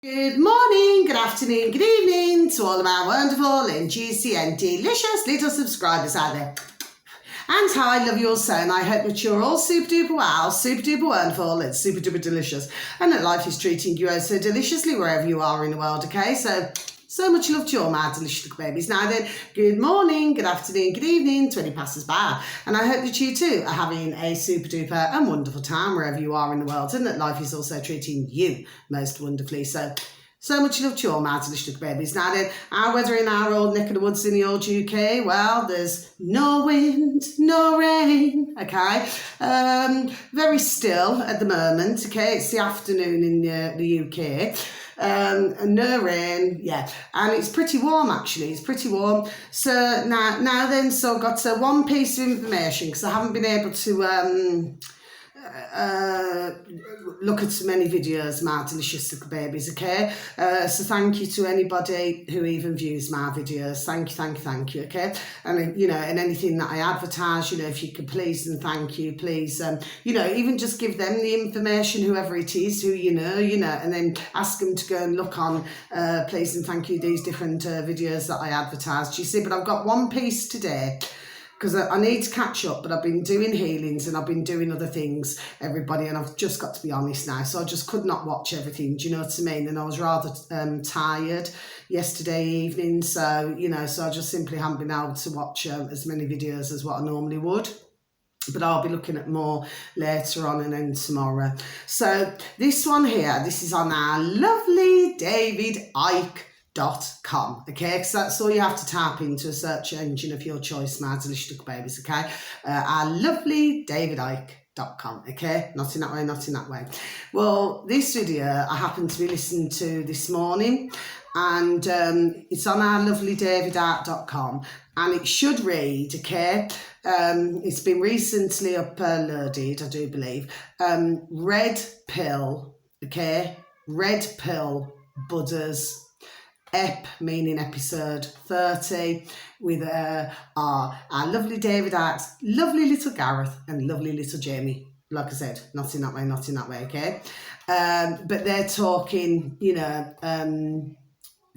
Good morning, good afternoon, good evening to all of our wonderful and juicy and delicious little subscribers out there. And how I love you all so, and I hope that you're all super duper well, super duper wonderful, and super duper delicious, and that life is treating you so deliciously wherever you are in the world, okay? So much love to you all, my delicious little babies. Now then, good morning, good afternoon, good evening, 20 passes by. And I hope that you too are having a super duper and wonderful time wherever you are in the world, and that life is also treating you most wonderfully. So much love to you all, my delicious little babies. Now then, our weather in our old neck of the woods in the old UK, well, there's no wind, no rain, okay? Very still at the moment, okay? It's the afternoon in the UK. And no rain, yeah, and it's pretty warm actually. It's pretty warm. So now then, so I've got one piece of information because I haven't been able to look at so many videos, my delicious little babies, okay? So thank you to anybody who even views my videos. Thank you, okay? And, you know, and anything that I advertise, you know, if you could please and thank you, please, you know, even just give them the information, whoever it is, who you know, and then ask them to go and look on, please and thank you, these different videos that I advertised, you see. But I've got one piece today, because I need to catch up, but I've been doing healings and I've been doing other things, everybody, and I've just got to be honest now. So I just could not watch everything, do you know what I mean? And I was rather tired yesterday evening, so, you know, so I just simply haven't been able to watch as many videos as what I normally would. But I'll be looking at more later on and then tomorrow. So this one here, this is on our lovely David Icke.com, okay, because that's all you have to type into a search engine of your choice, my delicious little babies, okay? Our lovely David Icke.com, okay? Not in that way. Well, this video I happened to be listening to this morning, and it's on our lovely davidart.com, and it should read, okay, it's been recently uploaded, I do believe, Red Pill, okay, Red Pill Buddhas, meaning episode 30, with our lovely David Icke, lovely little Gareth, and lovely little Jamie. Like I said, not in that way, okay? But they're talking, you know,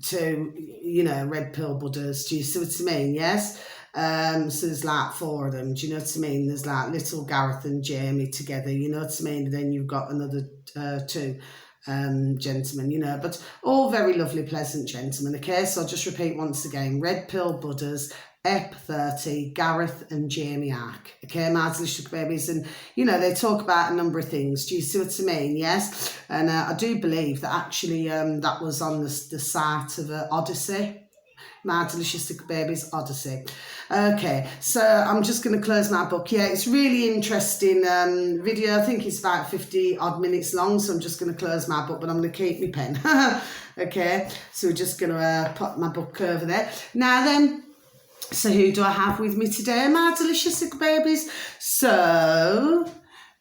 to, you know, Red Pill Buddhas. Do you see what I mean? Yes? So there's like 4 of them, do you know what I mean? There's like little Gareth and Jamie together, you know what I mean? And then you've got another 2 gentlemen, you know, but all very lovely, pleasant gentlemen, okay? So I'll just repeat once again, Red Pill Buddhas, EP 30, Gareth and Jamie Icke, okay, my delicious babies. And, you know, they talk about a number of things, do you see what I mean? Yes. And I do believe that actually that was on the site of Odyssey, my delicious babies, Odyssey. Okay, so I'm just going to close my book. Yeah, it's really interesting video. I think it's about 50 odd minutes long, so I'm just going to close my book, but I'm going to keep my pen. Okay, so we're just going to put my book over there. Now then, so who do I have with me today, my delicious little babies? So,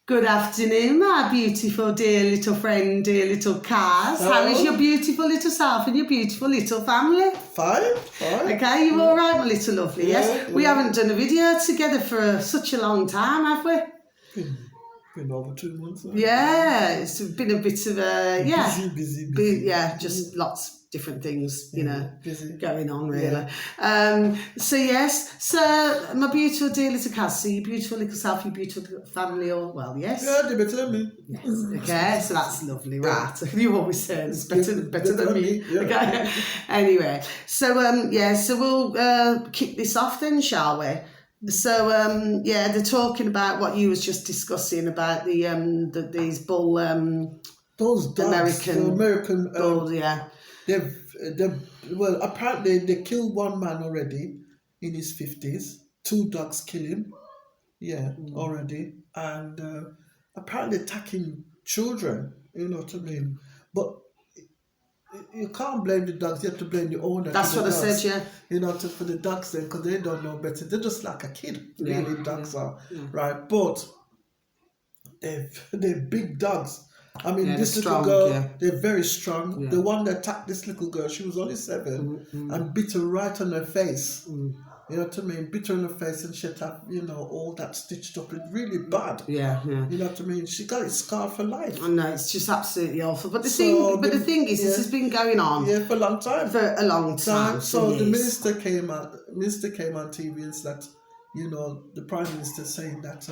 good afternoon, my beautiful, dear little friend, dear little Kaz. How is your beautiful little self and your beautiful little family? Fine. Okay, you all right, my little lovely, yes? We haven't done a video together for such a long time, have we? Been over 2 months now. Yeah, it's been a bit of a, yeah. Busy. Yeah, just lots of different things, you know, going on, really. Yeah. So, yes, so my beautiful, dear little Cass, your beautiful little self, your beautiful family, all well, yes? Yeah, they're better than me. Yes, okay, so that's lovely, right? You always say it's better than me. Yeah. Okay, anyway, so, yeah, so we'll kick this off then, shall we? So yeah, they're talking about what you was just discussing about these bull Those dogs, American bulls, yeah. Well, apparently they killed one man already in his 50s. 2 dogs kill him, already, and apparently attacking children. You know what I mean? But you can't blame the dogs. You have to blame the owner. That's what I said, yeah. You know, for the dogs then, because they don't know better. They're just like a kid, really, dogs are, right? But they're big dogs. I mean, this little girl, they're very strong. Yeah. The one that attacked this little girl, she was only 7 and bit her right on her face. You know what I mean? Bit her in the face and she had, all that stitched up. It's really bad. Yeah. You know what I mean? She got it scarred for life. I know, it's just absolutely awful. But the So thing is, this has been going on for a long time. for a long time. So for the years. minister came on TV and said that, the Prime Minister saying that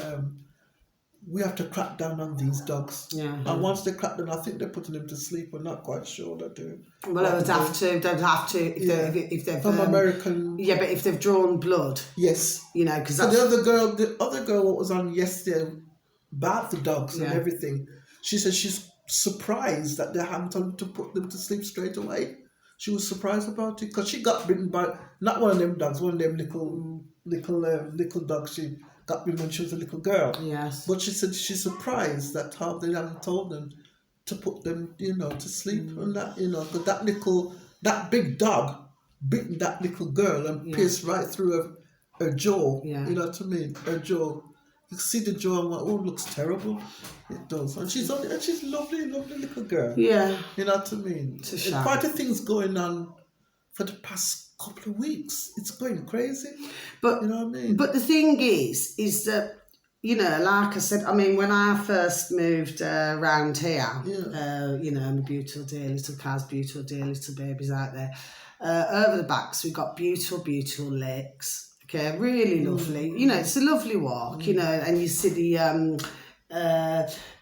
we have to crack down on these dogs. Yeah. And once they crack down, I think they're putting them to sleep. We're not quite sure they're doing. Well, they'd have to. They'd have to if they've From American. Yeah, but if they've drawn blood, Yes. because So that's the other girl what was on yesterday about the dogs and Yeah. everything, she said she's surprised that they hadn't told to put them to sleep straight away. She was surprised about it because she got bitten by not one of them dogs, one of them little dogs. She got bitten when she was a little girl. yes. But she said she's surprised that how they haven't told them to put them, to sleep and that, because that big dog bitten that little girl and pierced right through her jaw. Yeah. You know what I mean? Her jaw. You see the jaw and it looks terrible. It does. And she's lovely, lovely little girl. Yeah. You know what I mean? It's a shame. Quite a thing's going on for the past couple of weeks. It's going crazy. But you know what I mean? But the thing is that like I said, I mean, when I first moved around here, my beautiful dear little cows, beautiful dear little babies out there, over the backs we got beautiful, beautiful lakes. Okay, really lovely. It's a lovely walk. And you see the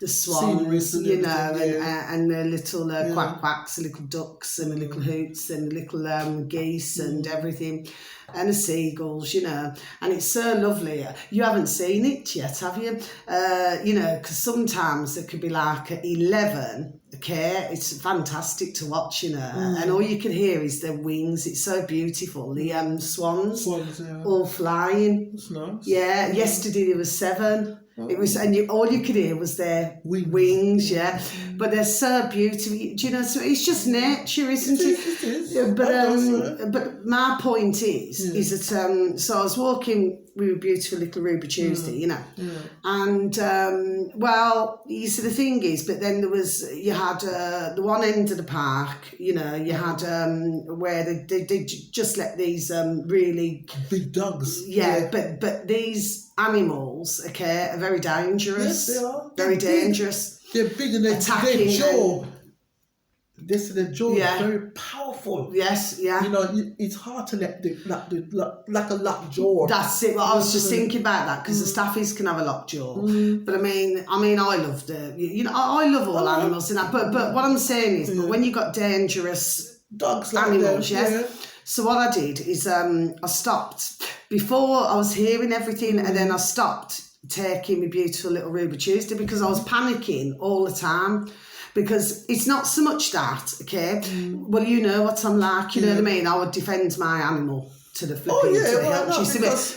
swans, and the little quack quacks, the little ducks and the little hoots and the little geese and everything, and the seagulls, and it's so lovely. You haven't seen it yet, have you? Because sometimes it could be like at 11. Okay, it's fantastic to watch, and all you can hear is their wings. It's so beautiful. The swans all flying. That's nice. Yeah, yesterday there was 7. It was, and all you could hear was their wings, yeah. But they're so beautiful, so it's just nature, isn't it? It is. Yeah, but my point is that so I was walking with a beautiful little Ruby Tuesday, and you see the thing is, but then you had the one end of the park, you had where they just let these really big dogs. but these animals, okay, are very dangerous. Yes, they are. Very dangerous. They're big and their jaw. Their jaw is very powerful. Yes, yeah. It's hard to let like a locked jaw. That's it. Well, I was just thinking about that because the staffies can have a locked jaw. But I mean, I love I love all animals and that. But what I'm saying is, but when you got dangerous dogs like animals, them, yes. So what I did is I stopped before I was hearing everything, and then I stopped taking my beautiful little Ruby Tuesday because I was panicking all the time. Because it's not so much that, okay? Well, you know what I'm like, you know what I mean? I would defend my animal to the flipping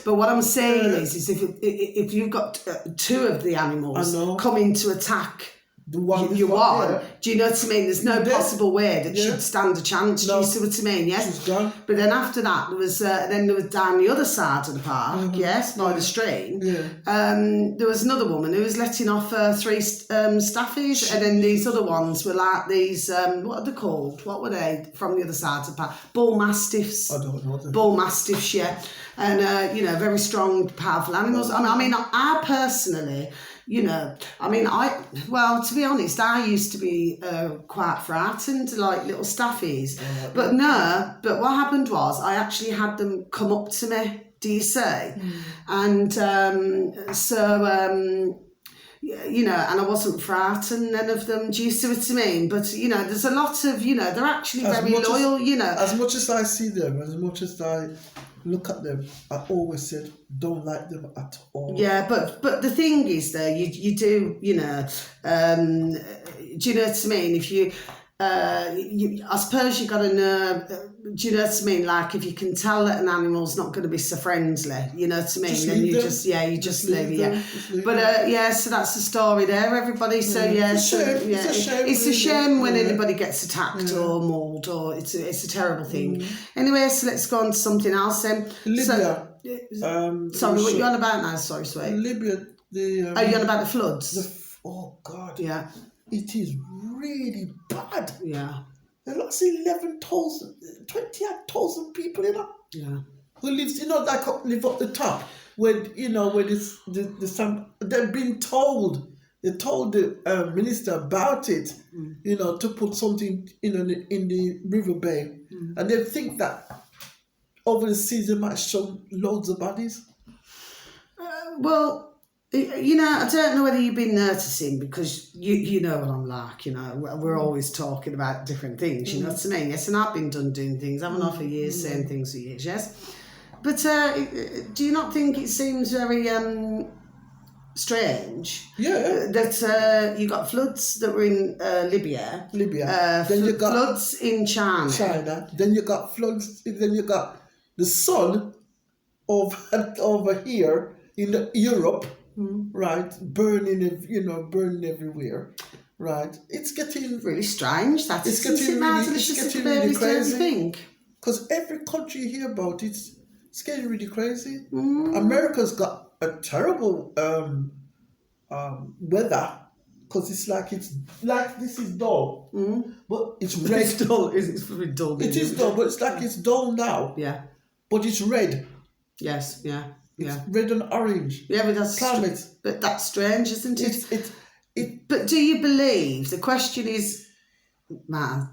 but what I'm saying is if you've got 2 of the animals coming to attack the one you want, do you know what I mean? There's no possible way that she'd stand a chance. Do you see what I mean? Yes. She's gone. But then after that, there was down the other side of the park, yes, by the stream. There was another woman who was letting off 3 staffies, and then these other ones were like these. What are they called? What were they from the other side of the park? Bull mastiffs. I don't know. Bull mastiffs, yeah, and very strong, powerful animals. I mean, I personally. To be honest, I used to be quite frightened, like little staffies. But what happened was I actually had them come up to me, do you see? And and I wasn't frightened, none of them, do you see what I mean? But, there's a lot of, they're actually very loyal, As much as I see them, as much as I look at them, I always said, don't like them at all. Yeah, but the thing is, though, you do, do you know what I mean? If you, I suppose you got to know, do you know what I mean? Like, if you can tell that an animal's not going to be so friendly, you know what I mean? Then you just leave it, yeah. But, so that's the story there, everybody. So, It's a shame. It's a shame when anybody gets attacked or mauled, or it's a terrible thing. Anyway, so let's go on to something else then. Libya. Sorry, what are you on about now? Sorry, sweet. Libya. Are you on about the floods? Oh, God. Yeah. It is really bad. Yeah. There are 20,000 people, Yeah. who lives, like live up the top, where where the some they've been told. They told the minister about it, to put something in the river bay, and they think that over the season might show loads of bodies. Well, I don't know whether you've been noticing, because you know what I'm like, we're always talking about different things, you know what I mean? Yes, and I've been doing things, haven't I, for years, saying things for years, yes? But do you not think it seems very strange that you got floods that were in Libya, then you got floods in China, then you got floods, then you got the sun over here in Europe, right, burning everywhere, right? It's getting really strange. It's getting really crazy. Because every country you hear about, it's getting really crazy. America's got a terrible weather, because it's like this is dull, but it's red. It's dull. It's very dull. It is dull, but it's like it's dull now. Yeah. But it's red. Yes. Yeah. It's red and orange. Yeah, but that's climate. But that's strange, isn't it? It. But do you believe? The question is, man,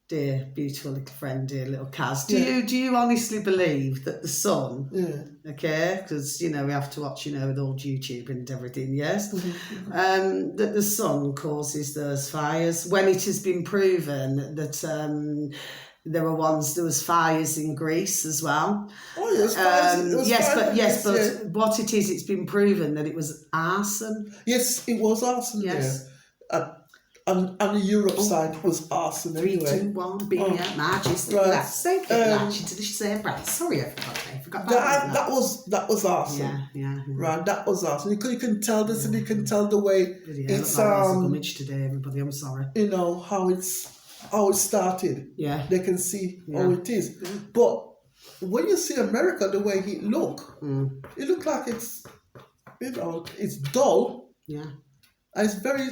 dear beautiful little friend, dear little Kaz, do you honestly believe that the sun, okay, because we have to watch with all YouTube and everything, yes, that the sun causes those fires, when it has been proven that there was fires in Greece as well. Oh yes, but what it is, it's been proven that it was arson. Yes, it was arson. Yes. There. And the Europe side was arson anyway. 3, 2, 1, being out matches. Right. That's so good. Delicious air Sorry, I forgot about that was arson. Yeah. Right, that was arson. You can tell this, and you can tell the way it's a gummidge today, everybody. I'm sorry. How it started. Yeah. They can see how it is. But when you see America, the way it look like it's it's dull. Yeah. And it's very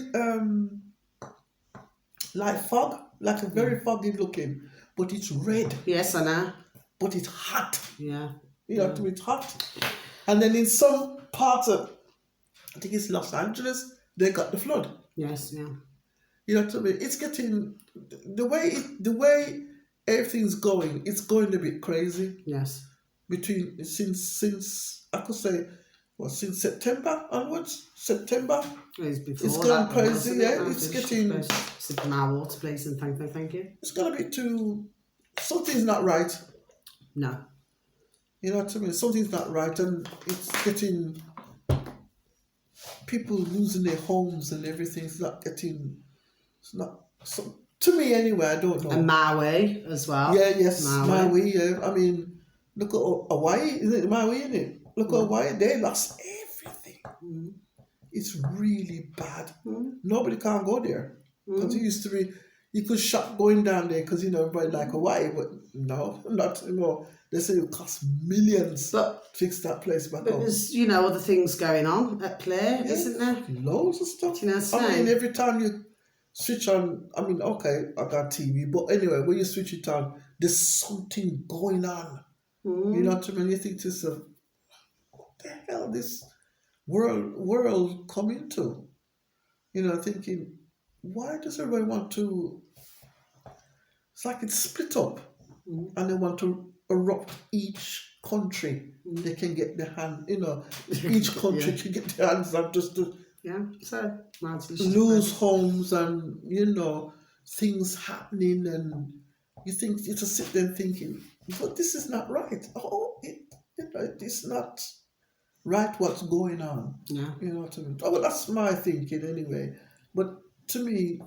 like fog, like a very foggy looking, but it's red. Yes, I know. But it's hot. Yeah. It's hot. And then in some parts of, I think it's Los Angeles, they got the flood. Yes, yeah. You know what I mean? It's getting the way everything's going. It's going a bit crazy. Yes. Since I could say, since September onwards. September. It's going crazy. Yeah, it's getting. Sipping my water, please, and thank you. It's gonna be something's not right. No. You know what I mean? Something's not right, and it's getting people losing their homes and everything. It's not. So, to me, anyway, I don't know. And Maui as well. Yeah, yes, Maui. Yeah, I mean, look at Hawaii. Isn't it Maui? Isn't it? Look at Hawaii. They lost everything. It's really bad. Nobody can go there, because it used to be you could shop going down there, because everybody like Hawaii, but no, not anymore. They say it costs millions to fix that place back up. But there's other things going on at play, isn't there? Loads of stuff. I mean, every time you switch on, I mean, okay, I got TV, but anyway, when you switch it on, there's something going on. You know what I mean? You think to yourself, what the hell this world come into? Thinking, why does everybody want to? It's like it's split up, and they want to erupt each country. They can get their hand, each country can get their hands on just to lose homes and things happening, and you just sit there thinking, but this is not right. It's not right what's going on. Yeah. You know what I mean? Oh, well, that's my thinking anyway. But to me,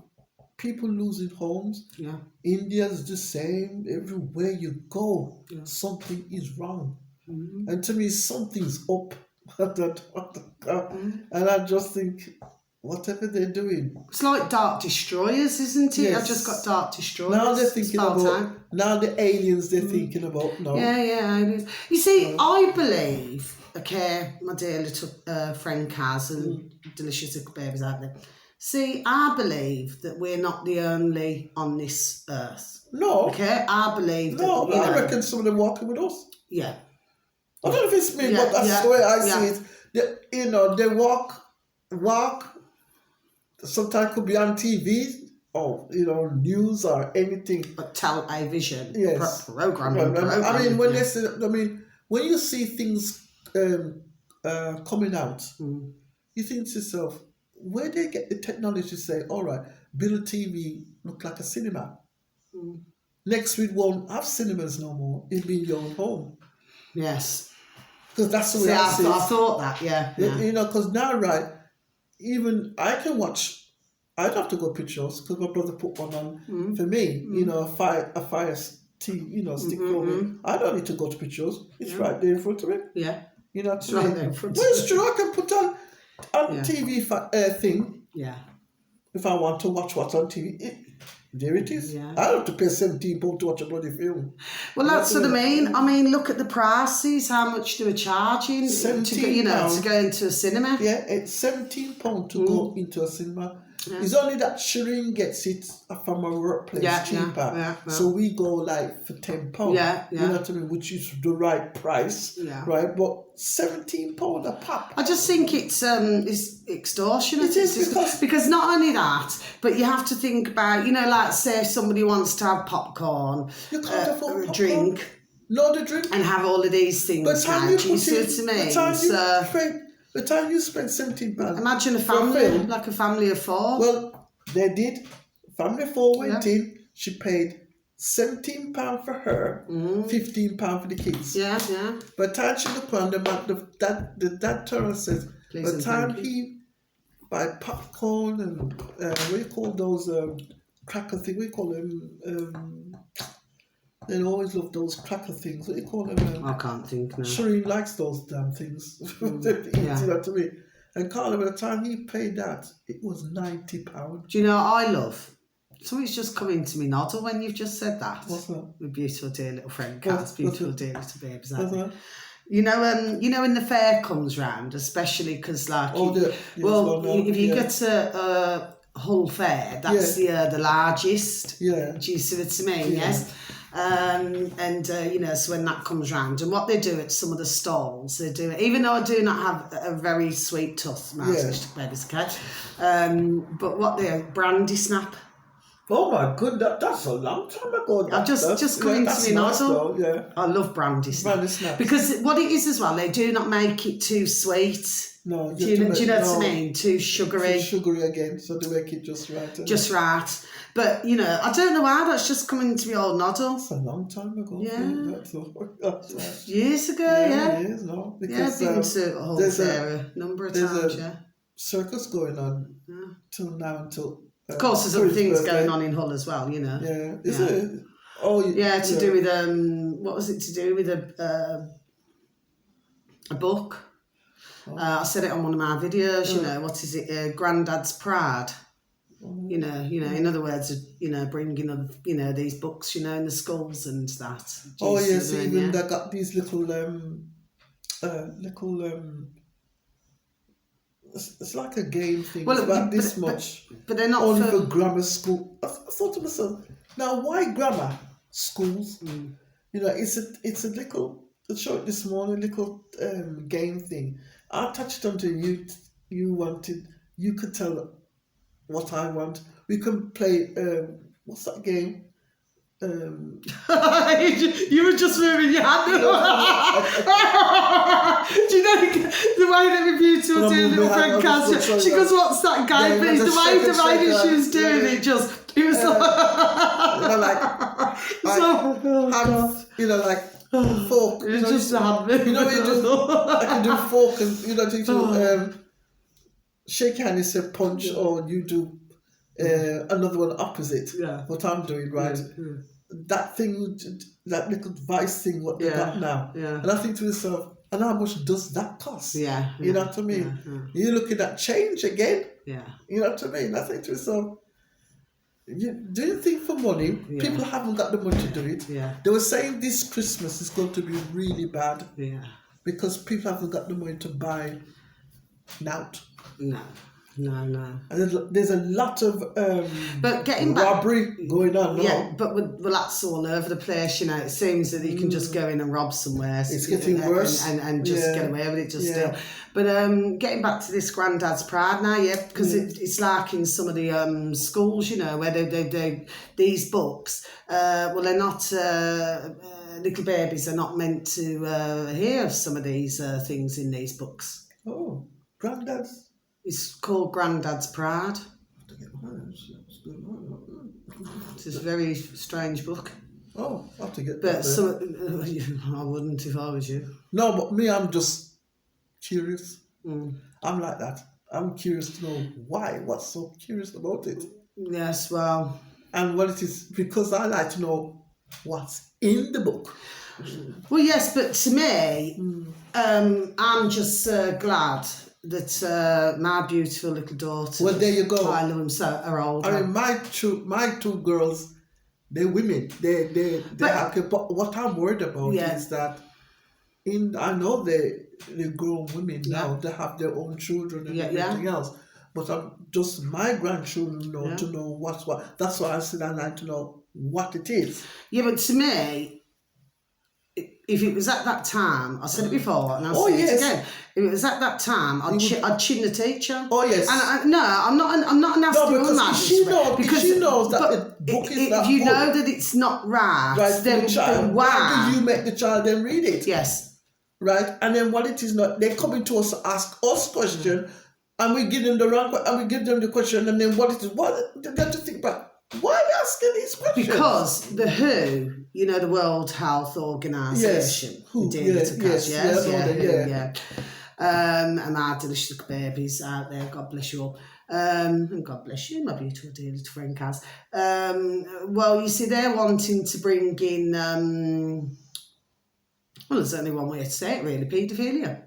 people losing homes. Yeah. India's the same. Everywhere you go, something is wrong. And to me, something's up. And I just think, whatever they're doing. It's like Dark Destroyers, isn't it? Yes. I've just got Dark Destroyers. Now they're thinking now the aliens they're thinking about now. Yeah. You see, I believe, okay, my dear little friend Kaz and delicious little babies out there. See, I believe that we're not the only on this earth. No. Okay, I believe that. No, I reckon some of them walking with us. Yeah. I don't know if it's me, Yeah, but that's yeah, the way I yeah. see it. They walk. Sometimes could be on TV or news or anything. But television, Yes. programming. I mean, when yeah. they say, when you see things coming out, you think to yourself, where they get the technology to say, all right, build a TV look like a cinema. Next week won't have cinemas no more. It'll be in your own home. Yes. Because that's the way See, I see it. I thought that, yeah. Because now, right, even I can watch. I don't have to go pictures because my brother put one on for me. A fire stick for me. I don't need to go to pictures. It's right there in front of me. Yeah. It's right there in front of it's true. I can put on TV thing. Yeah. If I want to watch what's on TV, there it is. Yeah. I don't have to pay £17 to watch a bloody film. Well, that's what I mean. I mean, look at the prices. How much they were charging £17. to go into a cinema. Yeah, it's £17 to go into a cinema. Yeah. It's only that Shireen gets it from a workplace cheaper. Yeah. So we go like for £10. Yeah. You know what I mean? Which is the right price. Yeah. Right? But £17 a pop. I just think it's extortionate. It is because not only that, but you have to think about, like say if somebody wants to have popcorn, you can't afford popcorn. Drink. No, the drink. And have all of these things. By the time you spend £17. Imagine a family, like a family of 4. Well, they did. Family of 4 went in. She paid £17 for her, £15 for the kids. Yeah. By the time she looked around, the dad turned and says, by the time he buy popcorn and what do you call those cracker things? What do you call them? They always love those cracker things. What do you call them? I can't think now. Shireen likes those damn things. You know what I mean? And Carla, by the time he paid that, it was £90. Do you know what I love? Something's just come into me, Noddle, when you've just said that. What's that? My beautiful dear little friend, Kat's beautiful dear little babes. What's that? You know when the fair comes round, especially because if you get to Hull Fair, that's the largest. Yeah. Do you see what I mean? Yeah. Yes. So when that comes round, and what they do at some of the stalls, they do it, even though I do not have a very sweet tooth, babies, okay? But what they brandy snap. Oh my goodness, that's a long time ago. I've just come into me nozzle. Yeah. I love brandy snap. Because what it is as well, they do not make it too sweet. No, do you know what I mean? Too sugary. Too sugary again, so they make it just right. Just right. But, I don't know why, that's just coming into me old noddle. That's a long time ago. Yeah. Years ago, yeah. Years, no. Because, I've been to Hull Fair a number of times, There's a circus going on till now until... Of course, there's other things going on in Hull as well, Yeah. Is it? Oh, yeah. To do with what was it to do with a book? I said it on one of my videos. What is it? Grandad's Pride. In other words, bringing up, these books, in the schools and that. Even they got these little it's like a game thing. Well, it's about this much. But they're not only for grammar school. I thought to myself, now why grammar schools? It's a little. I showed it this morning, little game thing. I touched onto you wanted. You could tell what I want. We can play. What's that game? You were just moving your hand. Do you know the way that my beautiful dear little friend Kaz, she goes, what's that guy? But it's the way she was doing it, it was fork. It's just a hand movement. I can do fork and shake hand and say punch, or you do another one opposite what I'm doing, right? That thing, that little device thing, what they got now. Yeah. And I think to myself, and how much does that cost? Yeah. You know what I mean? Yeah. You're looking at change again. Yeah. You know what I mean? I think to myself, do you think for money, people haven't got the money to do it? Yeah. They were saying this Christmas is going to be really bad. Yeah. Because people haven't got the money to buy nout. No. No. And there's a lot of But getting back, robbery going on now. yeah, but well, that's all over the place, you know. It seems that you can just go in and rob somewhere. It's getting worse. And just Yeah. get away with it just Yeah. still. But getting back to this Grandad's Pride now, yeah, because it's like in some of the schools, you know, where they these books, well, they're not, little babies are not meant to hear of some of these things in these books. Oh, Granddad's. It's called Grandad's Pride. It's a very strange book. Oh, I have to get But that. I wouldn't if I was you. No, but me, I'm just curious. Mm. I'm like that. I'm curious to know why. What's so curious about it? Yes, well, And what it is, because I like to know what's in the book. well, yes, but to me, I'm just glad that my beautiful little daughter. Well, there you go. I love them so are older. I mean, my two girls, they're women. They're happy. But what I'm worried about is that I know they're grown women now. They have their own children and everything else. But just my grandchildren know to know what's what. That's why I said I like to know what it is. Yeah, but to me, if it was at that time, I said it before, and I'll say it again. If it was at that time, I'd chin the teacher. Oh yes. And I'm not a nasty woman. No, because she knows that the book is not if you good. know that it's not right, then why do you make the child then read it? Yes. Right, and then what it is not, they come into us to ask us question, and we give them the wrong, and we give them the question, and then what it is, what they have to think about. Why are they asking these questions? Because the WHO, you know, the World Health Organization, and our delicious babies out there, God bless you all. And God bless you, my beautiful dear little friend Kaz. Well, you see, they're wanting to bring in, well, there's only one way to say it, really, paedophilia.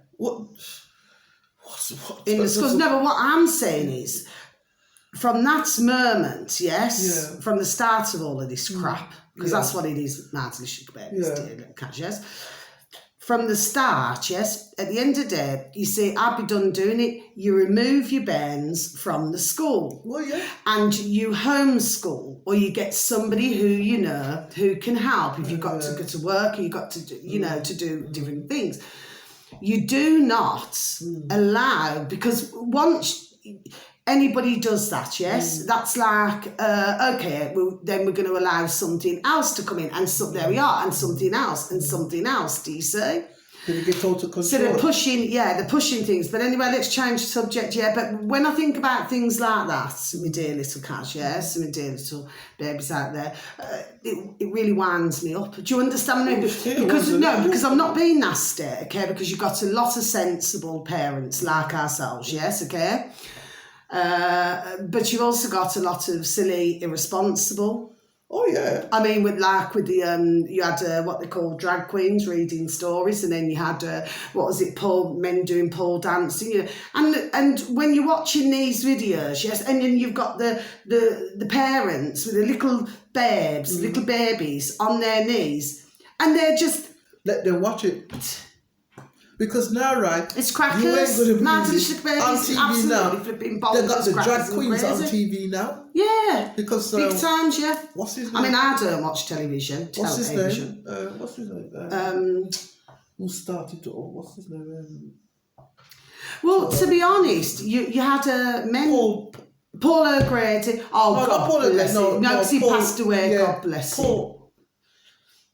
In the schools. No, but what I'm saying is, from that moment, from the start of all of this crap, because that's what it is, my delicious babies, dear little cats, yes. From the start, at the end of the day, you see, I'd be done doing it. You remove your bairns from the school. Well, yeah. And you homeschool, or you get somebody who you know who can help if you've got to go to work, or you've got to do, to do different things. You do not allow, because once anybody does that, that's like, okay, then we're going to allow something else to come in, and so there we are, and something else, and something else, do you see? Did it get total control? So they're pushing things. But anyway, let's change the subject, but when I think about things like that, my dear little cats, my dear little babies out there, it really winds me up. Do you understand me? Because I'm not being nasty, okay, because you've got a lot of sensible parents like ourselves, okay? But you've also got a lot of silly, irresponsible. Oh yeah. I mean, with the you had what they call drag queens reading stories, and then you had men doing pole dancing. And when you're watching these videos, and then you've got the parents with the little babes, little babies on their knees, and they're just let them watch it. Because now, right, it's crackers. You ain't going to on TV now. They've got the drag queens on TV now. Yeah, because big times. Yeah. What's his name? I mean, I don't watch television. What's his name? What's his name? Who started? What's his name? Well, to be honest, you had men. Paul O'Grady. Oh, God bless him. No, because he passed away. God bless him. Paul.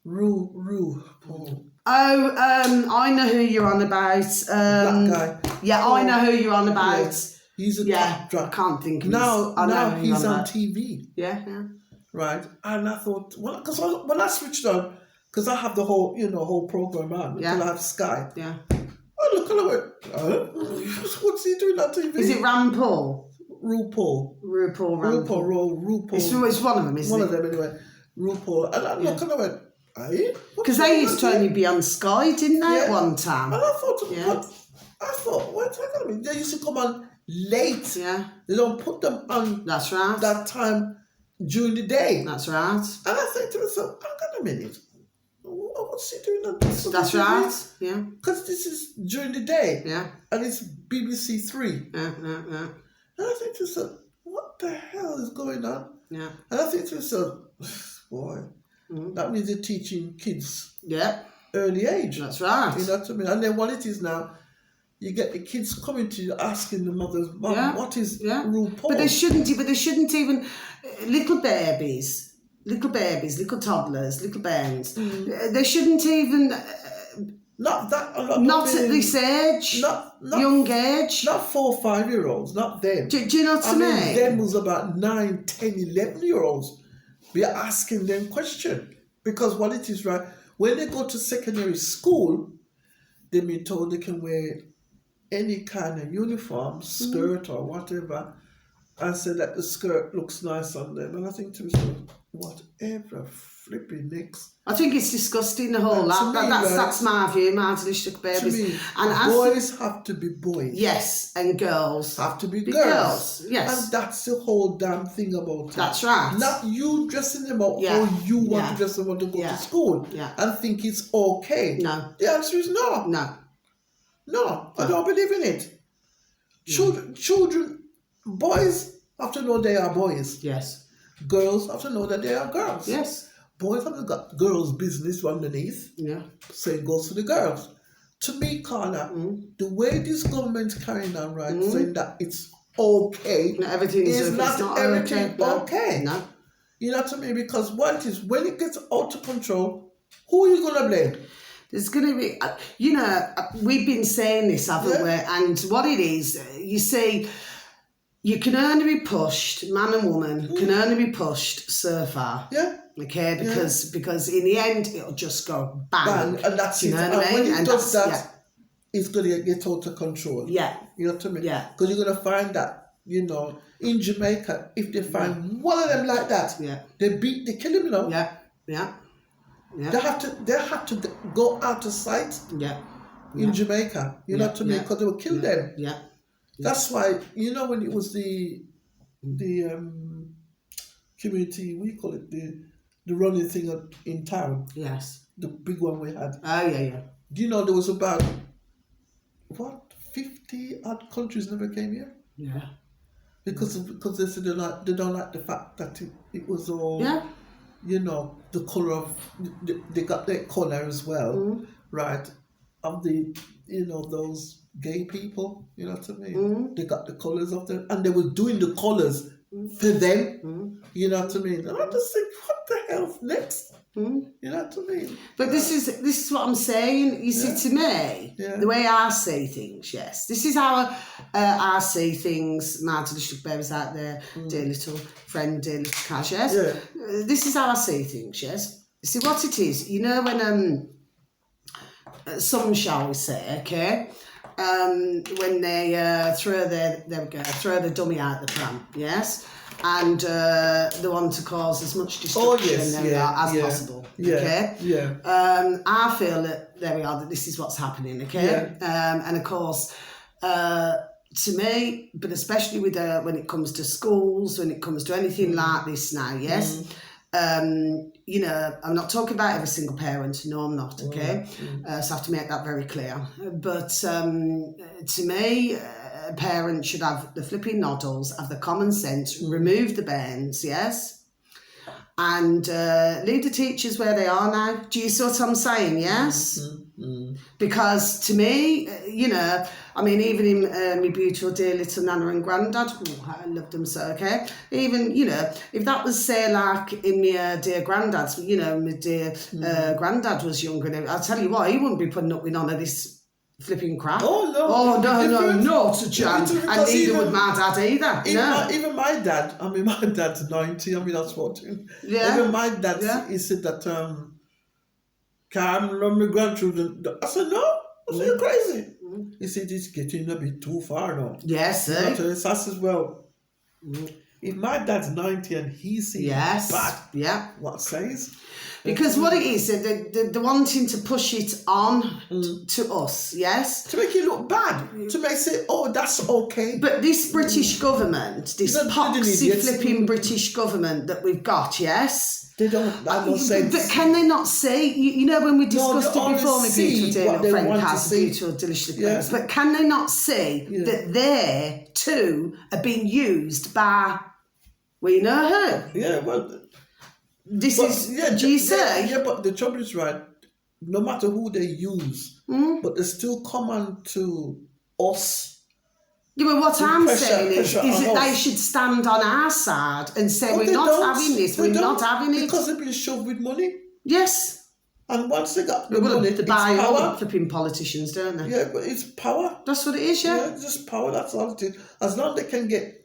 Paul. Oh, I know who you're on about. That guy. Yeah, I know who you're on about. Yeah. He's a top drag. I can't think of now he's on TV. Yeah. Right, and I thought, because when I switched on, because I have the whole program on, because I have Sky. Yeah. I look and I went, what's he doing on TV? Is it RuPaul? RuPaul. It's one of them, isn't it? One of them, anyway. RuPaul. And I look and I went, because they used to only be on Sky, didn't they, at one time? And I thought, wait a minute, they used to come on late. Yeah. They don't put them on That's right. that time during the day. That's right. And I think to myself, hang on a minute, what's he doing on this? That's right, yeah. Because this is during the day. Yeah. And it's BBC 3. Yeah. And I think to myself, what the hell is going on? Yeah. And I think to myself, boy, that means they're teaching kids Yeah. early age. That's right. You know what I mean? And then what it is now, you get the kids coming to you asking the mothers, Mum, Yeah. what is Yeah. RuPaul? But they shouldn't even little babies, little toddlers, little bairns. They shouldn't even Not that. not at this age, Not young age. Not 4 or 5 year olds. Not them. Do you know what I mean? Them was about 9, 10, 11 year olds. We are asking them question because what it is, right? When they go to secondary school, they've been told they can wear any kind of uniform, skirt or whatever, and say that the skirt looks nice on them. And I think to myself, whatever flipping next. I think it's disgusting, the whole lot. That's my view, my delicious babies. To me, And boys have to be boys. yes, and girls Have to be girls. Yes. And that's the whole damn thing about it. That's right. Not you dressing them up Yeah. or you want Yeah. to dress them up to go Yeah. to school Yeah. and think it's okay. No. The answer is no. No. I don't believe in it. Children, boys have to know they are boys. Yes. Girls have to know that they are girls. Yes. Boys haven't got girls' business underneath. Yeah. So it goes to the girls. To me, Carla, the way this government's carrying on, right, saying that it's okay, Not everything's is okay. not It's not everything okay. No. okay. No. You know what I mean? Because what it is, when it gets out of control, who are you going to blame? There's going to be, we've been saying this, haven't we? And what it is, you see, you can only be pushed, man and woman can only be pushed so far. Yeah. Okay, because in the end it'll just go bang. Bang, and that's Do you it. know And what I when mean? it And does that's- that, it's going to get out of control. Yeah. You know what I mean? Yeah. Because you're going to find that, in Jamaica, if they find one of them like that, Yeah. they kill him, Yeah. Yeah. Yeah. They have to go out of sight Yeah. in Jamaica. You know what I mean? Yeah. Because they will kill them. Yeah. That's why, when it was the community, we call it the running thing in town, Yes. the big one we had. Oh yeah. Do you know there was about 50 odd countries never came here Yeah. because they said they don't like the fact that it was all Yeah. the color of they got their color as well, right? Of the those gay people, you know what I mean? They got the colors of them, and they were doing the colors for them, you know what I mean? And I just think, what the hell next? You know what I mean? But this is what I'm saying. You see, to me, the way I see things, yes, this is how I see things. My delicious babies out there, dear little friend, dear little Cash, yes. This is how I see things, yes. You see what it is. When some, shall we say, okay, when they throw the dummy out the pram, yes. And they want to cause as much destruction as possible. Okay. Yeah. I feel that that this is what's happening. Okay. And of course, to me, but especially with when it comes to schools, when it comes to anything like this now, yes. I'm not talking about every single parent. No, I'm not. Okay. So I have to make that very clear. But to me. A parent should have the flipping noddles, have the common sense, remove the bairns, yes, and leave the teachers where they are now. Do you see what I'm saying? Yes, because to me, even in my beautiful dear little Nana and Grandad, I loved them so. Okay, even if that was say like in my dear Granddad's, my dear Granddad was younger, and I'll tell you what, he wouldn't be putting up with none of this flipping crap. Oh no! Oh no! Not a chance. And neither would my dad either. Even my dad. I mean, my dad's 90. I mean, that's what. Yeah. Even my dad, he said that. Can't love my grandchildren. I said no. I said you're crazy. He said it's getting a bit too far now. Yes, I said, well, if my dad's 90 and he sees bad, what says? Because what it is, they're wanting to push it on to us, yes? To make it look bad. To make it say, oh, that's okay. But this British government, this poxy flipping British government that we've got, yes? They don't. I'm not saying. But can they not see? You know, when we discussed they it before, my only beautiful see dear what little they friend want to has see. beautiful, delicious Yeah. things. But can they not see that they too are being used by, we know who? Yeah, well, This but, is. yeah, Do you see? Yeah, but the trouble is, right, no matter who they use, but they still come on to us. Yeah, but what I'm pressure- saying is pressure that on they us. should stand on our side and say, But we're they not don't. having this, They we're don't, not having it. because they've been shoved with money. Yes. And once they got the Well, money, they it's buy all the power. flipping politicians, don't they? Yeah, but it's power. That's what it is, Yeah, it's just power. That's all it is. As long as they can get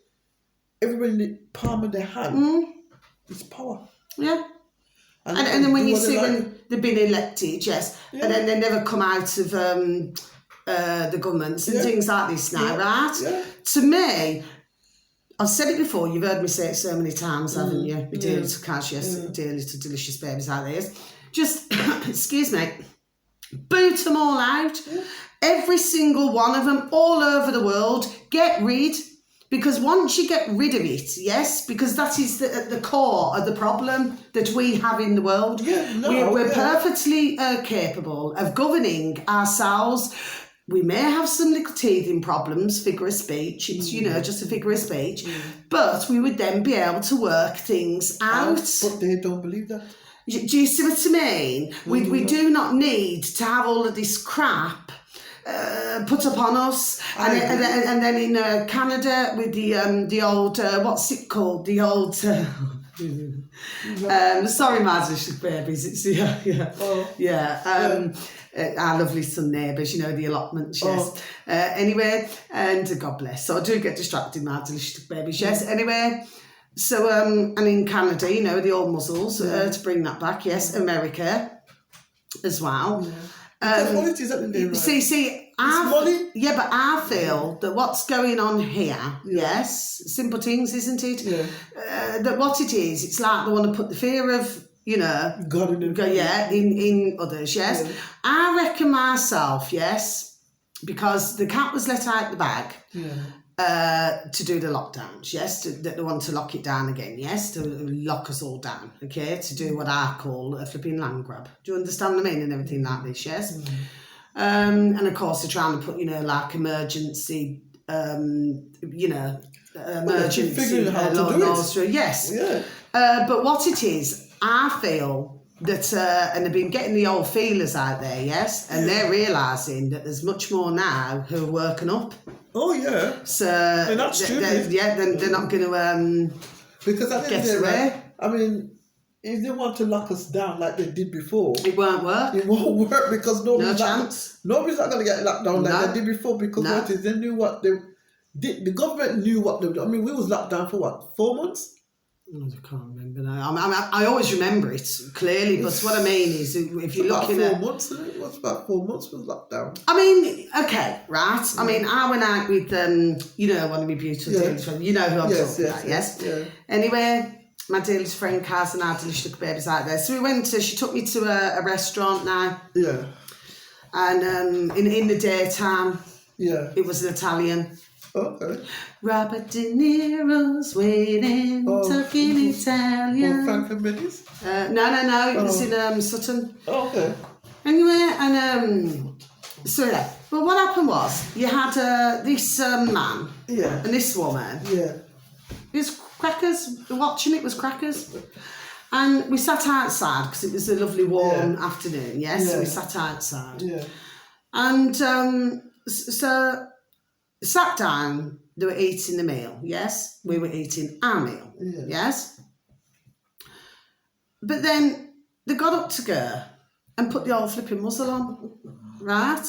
everybody in the palm of their hand, it's power. Yeah. And And then when do you what they see like. when they've been elected, yes, Yeah. and then they never come out of the governments and Yeah. things like this now, right? Yeah. To me, I've said it before, you've heard me say it so many times, haven't you? My dear little Kaz, yes, dear little delicious babies out there. Just, excuse me, boot them all out. Every single one of them, all over the world, get rid. Because once you get rid of it, yes, because that is at the core of the problem that we have in the world. Yeah, no, we're yeah. perfectly capable of governing ourselves. We may have some little teething problems, figure of speech, it's, just a figure of speech, but we would then be able to work things out. But they don't believe that. Do you see what I mean? We do not need to have all of this crap put upon us, and then in Canada with the old what's it called? The old sorry, my delicious babies. It's our lovely son neighbours. The allotments. Yes. Anyway, and God bless. So I do get distracted, my delicious babies. Yes. Anyway. So, and in Canada, the old muzzles, to bring that back, yes, America as well. Because what it is at the day, right? See, money. Yeah, but I feel that what's going on here, yes, simple things, isn't it? Yeah. That what it is, it's like they want to put the fear of, God in them. in others, yes. Yeah. I reckon myself, yes, because the cat was let out the bag. Yeah. To do the lockdowns, yes, that they want to lock it down again, yes, to lock us all down, okay, to do what I call a flipping land grab. Do you understand what I mean and everything like this, yes? And of course they're trying to put, like emergency, emergency figuring out how to do laws through, yes. Yeah. But what it is, I feel that, and they've been getting the old feelers out there, yes, and they're realising that there's much more now who are working up. Oh yeah. So they're not stupid. They're not going to because at the end of get the day, away. right, I mean, if they want to lock us down like they did before, It won't work. it won't work because nobody's chance. Nobody's not going to get locked down like they did before because what is they knew what they did. The government knew what they. I mean, we was locked down for what 4 months. I can't remember now. I always remember it clearly, but what I mean is, if you're looking about at 4 months, it was about 4 months was locked down. I mean, okay, right. I mean, I went out with one of my beautiful dealers friends. You know who I'm talking about, yes? Yeah. Anyway, my dearest friend Kaz and our delicious little babies out there. So we went to. She took me to a restaurant now. Yeah. And in the daytime, Yeah. it was an Italian. Okay. Robert De Niro's waiting, talking Italian. Frank Minnie's? No, it was in Sutton. Oh, okay. Anyway, and so yeah. But what happened was, you had this man Yeah. and this woman. Yeah. It was crackers. Watching it was crackers. And we sat outside because it was a lovely warm afternoon, yes? So we sat outside. Yeah. And so sat down, they were eating the meal, yes? We were eating our meal, yes? But then they got up to go and put the old flipping muzzle on, right?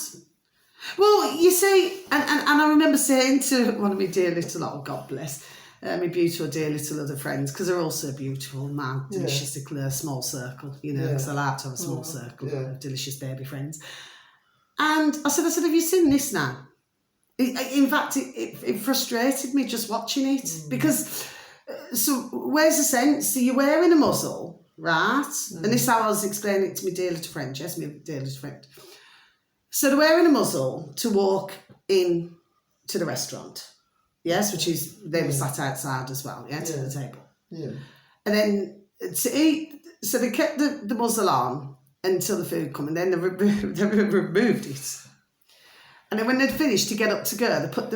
Well, you see, and I remember saying to one of my dear little, oh God bless, my beautiful dear little other friends, because they're all so beautiful, my delicious little small circle, because I like to have a small circle of delicious baby friends. And I said, have you seen this now? In fact, it frustrated me just watching it because, so where's the sense? So you're wearing a muzzle, right? And this is how I was explaining it to my dear little friend, yes, my dear little friend. So they're wearing a muzzle to walk in to the restaurant, yes, which is, they were sat outside as well, to the table. Yeah. And then to eat So they kept the muzzle on until the food come, and then they removed it. And then when they'd finished to get up to go, they put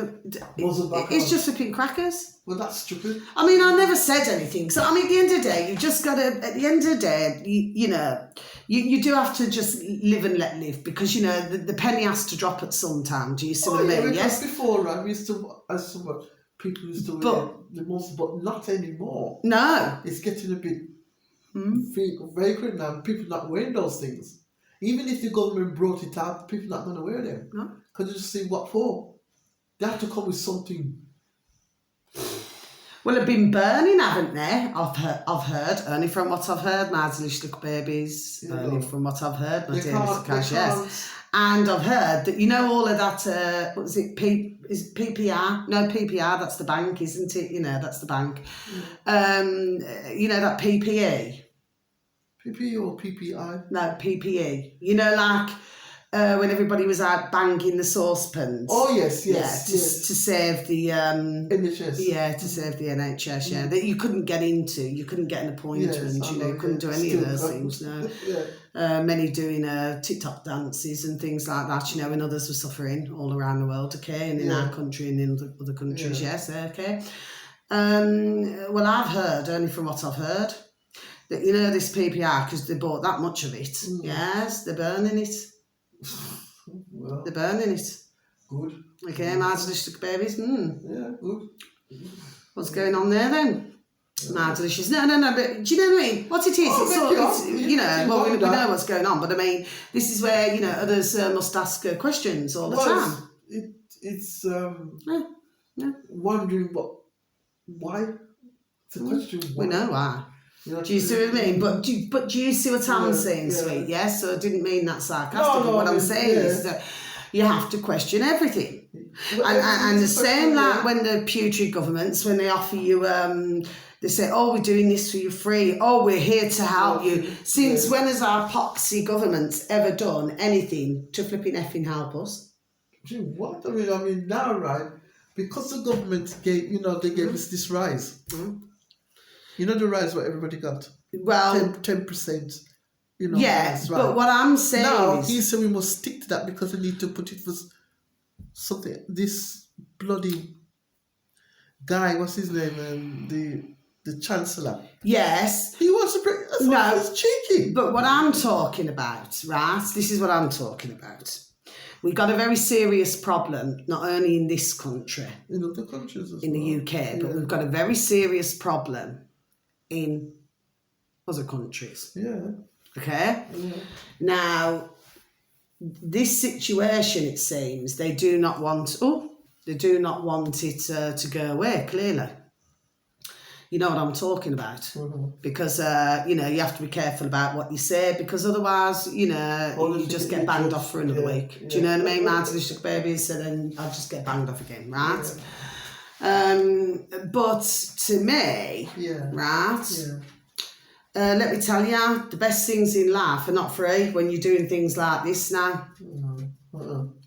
Muzzle back it's on. just flipping crackers. Well, that's stupid. I mean, I never said anything. So, I mean, at the end of the day, you've just got to, at the end of the day, you do have to just live and let live, because, the penny has to drop at some time. Do you see what I mean? Because Yes? before, right, we used to, as someone, people used to wear the muzzle, but not anymore. No. It's getting a bit vagrant now. People not wearing those things. Even if the government brought it out, people not going to wear them. No. Because you just see what for. They have to come with something. Well, they've been burning, haven't they? I've heard, only from what I've heard, my little babies, only from what I've heard, my dear Mr. Cash, yes. And I've heard that, all of that, what was it, is it PPR? No, PPR, that's the bank, isn't it? That's the bank. That PPE. PPE or PPI? No, PPE. When everybody was out banging the saucepans. Oh, yes. To save the... NHS. Yeah, to save the NHS, that you couldn't get into. You couldn't get an appointment, you couldn't do any of those things, no. Many doing TikTok dances and things like that, and others were suffering all around the world, okay, and in our country and in other countries, yes, okay. Well, I've heard, only from what I've heard, that, this PPR, because they bought that much of it, yes, they're burning it. Well, they're burning it. Good. Okay, Mardelicious babies. Yeah, good. What's going on there then? Mardelicious. No, but do you know what I mean? What it is, we know what's going on, but I mean, this is where, others must ask questions all the time. It's wondering why. It's a question. We know why. Do you see what I mean? But do you see what I'm saying, sweet? Yes? So I didn't mean that sarcastically. What I'm saying is that you have to question everything. And the same like when the putrid governments, when they offer you, they say, oh, we're doing this for you free. Oh, we're here to help you. Since when has our poxy governments ever done anything to flipping effing help us? Gee, what? I mean, now, right, because the government gave, they gave us this rise. The rise what everybody got? Well, 10%. Yes, but what I'm saying now, is... he said we must stick to that because we need to put it for something. This bloody guy, what's his name? The Chancellor. Yes. He wants to bring... That's cheeky. But what I'm talking about, right? This is what I'm talking about. We've got a very serious problem, not only in this country. In other countries as in the UK, but we've got a very serious problem in other countries. Yeah. Okay? Yeah. Now, this situation, it seems, they do not want it to go away, clearly. You know what I'm talking about. Because, you have to be careful about what you say, because otherwise, you just get banged off for another week. Do you know what I mean? Martin babies, and then I'll just get banged off again, right? But to me, right, let me tell you, the best things in life are not free when you're doing things like this now.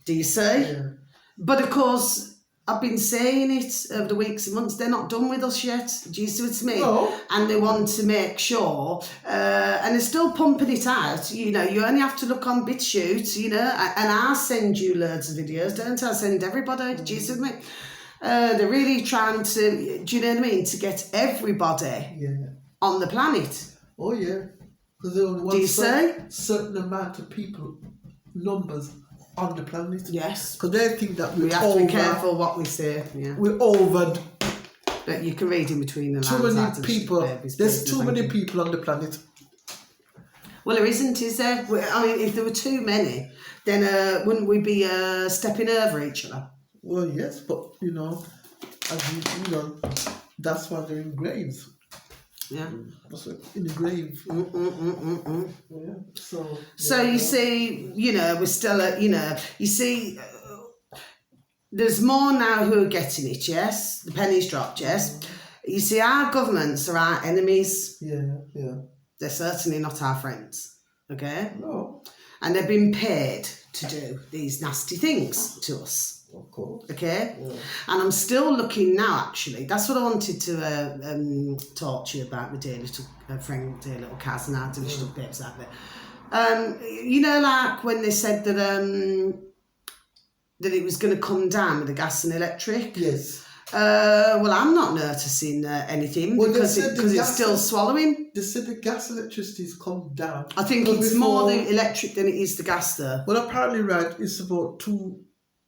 Do you see? Yeah. But of course, I've been saying it over the weeks and months, they're not done with us yet. Do you see what I mean? No. And they want to make sure, and they're still pumping it out. You only have to look on BitChute, and I send you loads of videos, don't I? Send everybody. Do you see what I mean? They're really trying to, do you know what I mean, to get everybody on the planet. Oh, yeah. Because they only want certain amount of people, numbers on the planet. Yes. Because they think that we have to be careful what we say. Yeah. We're over. But you can read in between the lines. Too many people. There's too many people on the planet. Well, there isn't, is there? I mean, if there were too many, then wouldn't we be stepping over each other? Well, yes, but that's why they're in graves. Yeah. In the grave. Yeah. So you see, we're still at, you see, there's more now who are getting it, yes? The pennies dropped, yes? You see, our governments are our enemies. Yeah. They're certainly not our friends, okay? No. And they've been paid to do these nasty things to us. Of course. Okay? Yeah. And I'm still looking now, actually. That's what I wanted to talk to you about with dear little friend, dear little Kaz and our delicious little babes out there. You know, like when they said that that it was going to come down with the gas and electric? Yes. Well, I'm not noticing anything because it's still swallowing. They said the gas electricity's come down. I think it's more the electric than it is the gas, though. Well, apparently, right, it's about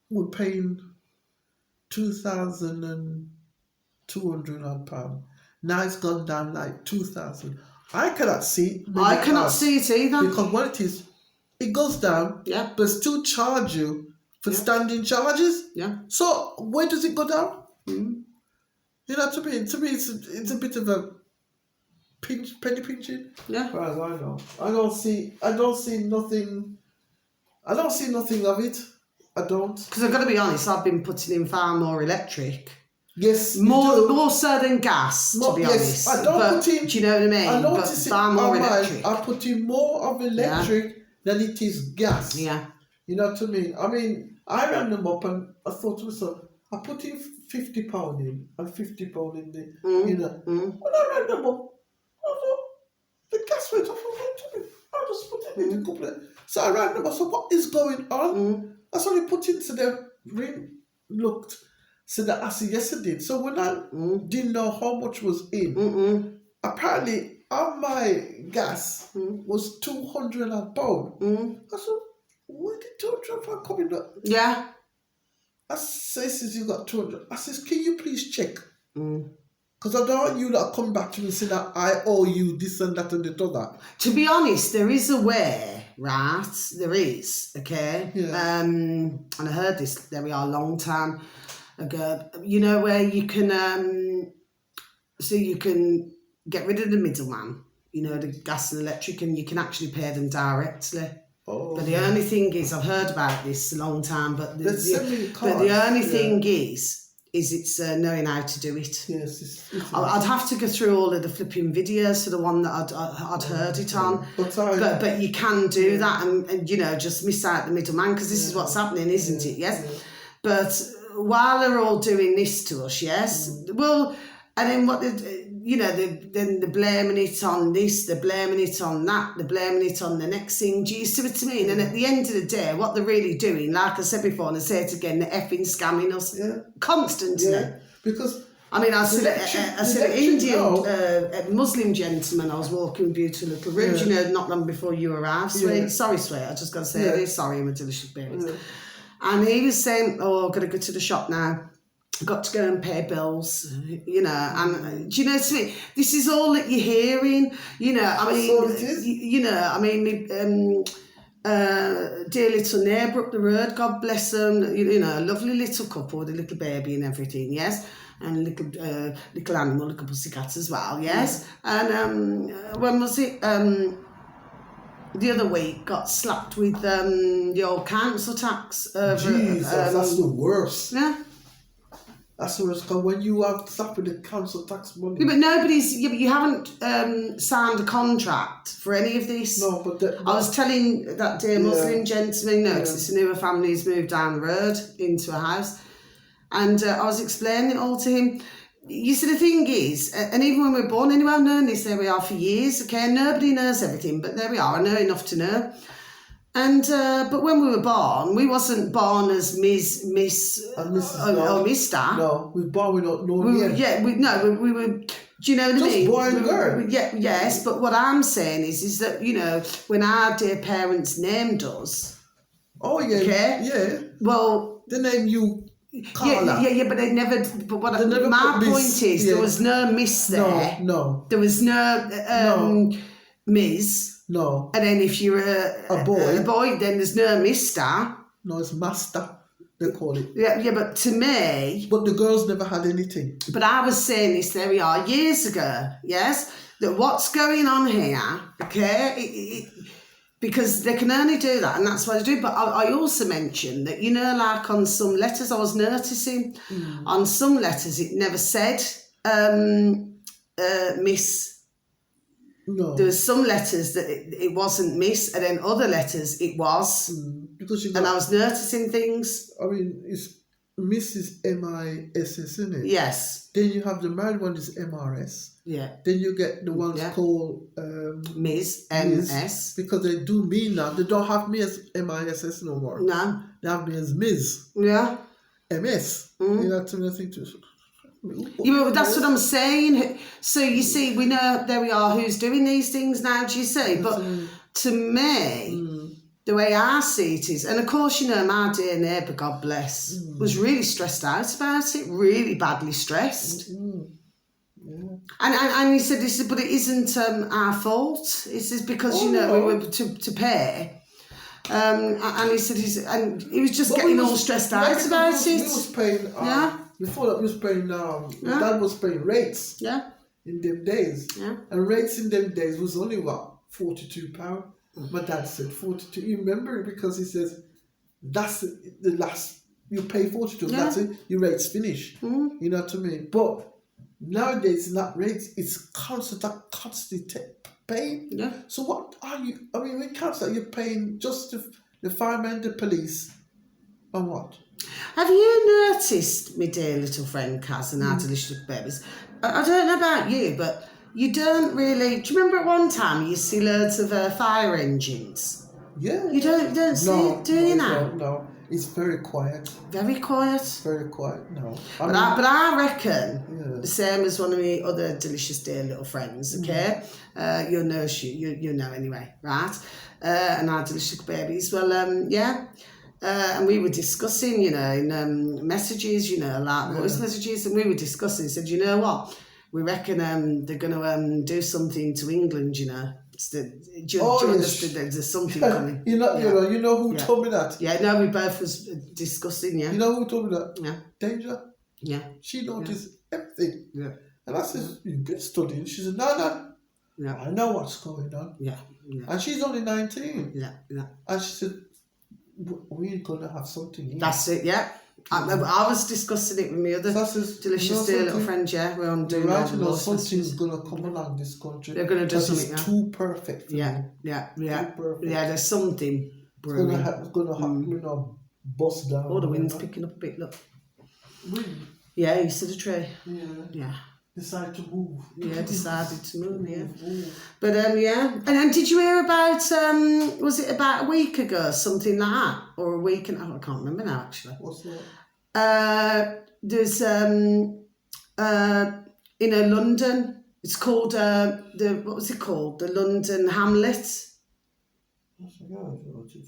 we're paying £2,200. Now it's gone down like 2,000. I cannot see. I cannot see it either. Because what it is, it goes down, Yeah. but still charge you for standing charges. Yeah. So where does it go down? Mm. You know, to me, it's a bit of a penny pinching. Yeah. As far as I know, I don't see nothing. I don't see nothing of it. I don't. Because I've got to be honest, I've been putting in far more electric. Yes, More so than gas, to be honest. I don't put in. Do you know what I mean? I notice far more electric. I put in more of electric than it is gas. Yeah. You know what I mean? I ran them up and I thought to myself, I put in £50 in and £50 in the, you know. When I ran them up, I thought, the gas went off. I just put it in a couple of. So I ran them up. So what is going on? That's what I put into the ring. Looked. So that I see yesterday. So when I didn't know how much was in, apparently on my gas was £200 a pound. I said, where did £200 come in? Yeah. I says, you got 200. I says, can you please check? Because I don't want you to come back to me and say that I owe you this and that and the other. To be honest, there is a way, right? There is, okay? Yeah. And I heard this, there we are, a long time ago. You know, where you can, so you can get rid of the middleman, you know, the gas and electric, and you can actually pay them directly. Oh, but the only thing is, I've heard about this a long time, but the only thing is it's knowing how to do it. Yes, I'd have to go through all of the flipping videos for the one that I'd heard it on. But you can do that and you know, just miss out the middleman, because this is what's happening, isn't it? Yes. Yeah. But while they're all doing this to us, yes, well, and then what you know, then they're blaming it on this, they're blaming it on that, they're blaming it on the next thing. Do you see what I mean? And at the end of the day, what they're really doing, like I said before, and I say it again, they're effing scamming us constantly. Yeah, because I mean, I said an Indian Muslim gentleman I was walking with, beautiful little room, you know, not long before you arrived, sweet. Yeah. Sorry, sweet, I just got to say this. Sorry, my delicious berries. Yeah. And he was saying, oh, I've got to go to the shop now. I've got to go and pay bills, you know, and do you know what I mean? This is all that you're hearing, you know. I mean, you know, I mean, dear little neighbour up the road, God bless them, you know, a lovely little couple with a little baby and everything, yes, and a little animal, like a pussycat as well, yes. And when was it? The other week got slapped with the old council tax. Jesus, that's the worst. Yeah. That's the worst, because when you have slapped with the council tax money. Yeah, but you haven't signed a contract for any of this. No, but I was telling that dear Muslim gentleman, because it's a newer family who's moved down the road into a house, and I was explaining it all to him. You see, the thing is, and even when we were born, anyway, I've known this, there we are for years, okay, nobody knows everything, but there we are, I know enough to know. And but when we were born, we wasn't born as Miss or Mr. No, we were born with no name. Yeah, we were. Do you know what I mean? Just boy and girl. Yes, but what I'm saying is that, you know, when our dear parents named us. Oh yeah. Okay. Yeah. Well, they named you Carla. Yeah, but they never. But what my point is, there was no Miss there. No. There was no Ms. No. And then if you're a boy, then there's no Mr. No, it's Master, they call it. Yeah, but to me... But the girls never had anything. But I was saying this, there we are, years ago, yes, that what's going on here, okay, because they can only do that, and that's what they do. But I also mentioned that, you know, like on some letters, I was noticing, on some letters it never said Miss. No. There was some letters that it wasn't Miss, and then other letters it was. Because and I was noticing things. I mean, it's Mrs. MISS, isn't it? Yes. Then you have the married one is MRS. Yeah. Then you get the ones Yeah. called Ms. MS. because they do me now. They don't have me as MISS no more. No. They have me as Ms. Yeah. MS. Mm. You know what I mean? I think Yeah, but that's what I'm saying. So you see, we know, there we are, who's doing these things now, do you see? But to me, the way I see it is, and of course, you know, my dear neighbour, God bless, was really stressed out about it, really badly stressed. Yeah. And he said, but it isn't our fault. He says, because, you know, we were to pay. And he said, and he was just getting all stressed out about it. We was paying, before that we was paying, Dad was paying rates in them days. Yeah. And rates in them days was only, what, £42? My dad said 42. You remember it because he says, that's the last, you pay 42, that's it, your rates finish. You know what I mean? But nowadays, not rates, it's constantly paying. Yeah. So what are you, I mean, when it comes that you're paying just the firemen, the police, and what? Have you noticed, my dear little friend Kaz and our delicious little babies? I don't know about you, but you don't really. Do you remember at one time you used to see loads of fire engines? Yeah. You don't see it, do you now? No, it's very quiet. Very quiet. Very quiet. No. But I reckon the same as one of my other delicious dear little friends. Okay, you'll know you know anyway, right? And our delicious babies. Well, and we were discussing, you know, in messages, you know, like voice messages, and we were discussing. Said, you know what? We reckon they're going to do something to England, you know. Do you understand that there's something coming? You know who told me that? Yeah, no, we both was discussing, You know who told me that? Yeah. Danger. Yeah. She noticed everything. Yeah. And I said, you've been studying. She said, no. Yeah. I know what's going on. Yeah. And she's only 19. Yeah. And she said, we're going to have something here. That's it, yeah. I was discussing it with my other delicious dear little friend, we're on doing something's going to come along this country. They're going to do something. It's too perfect. Yeah. Too perfect. Yeah, there's something brewing. It's going to happen, you know, bust down. Oh, the wind's picking up a bit, look. Wind? Yeah, you see the tree? Yeah. Decided to move. Yeah, decided to move, yeah. But And did you hear about, was it about a week ago, something like that? Or a week and I can't remember now, actually. What's that? There's, London, it's called, what was it called? The London Hamlet.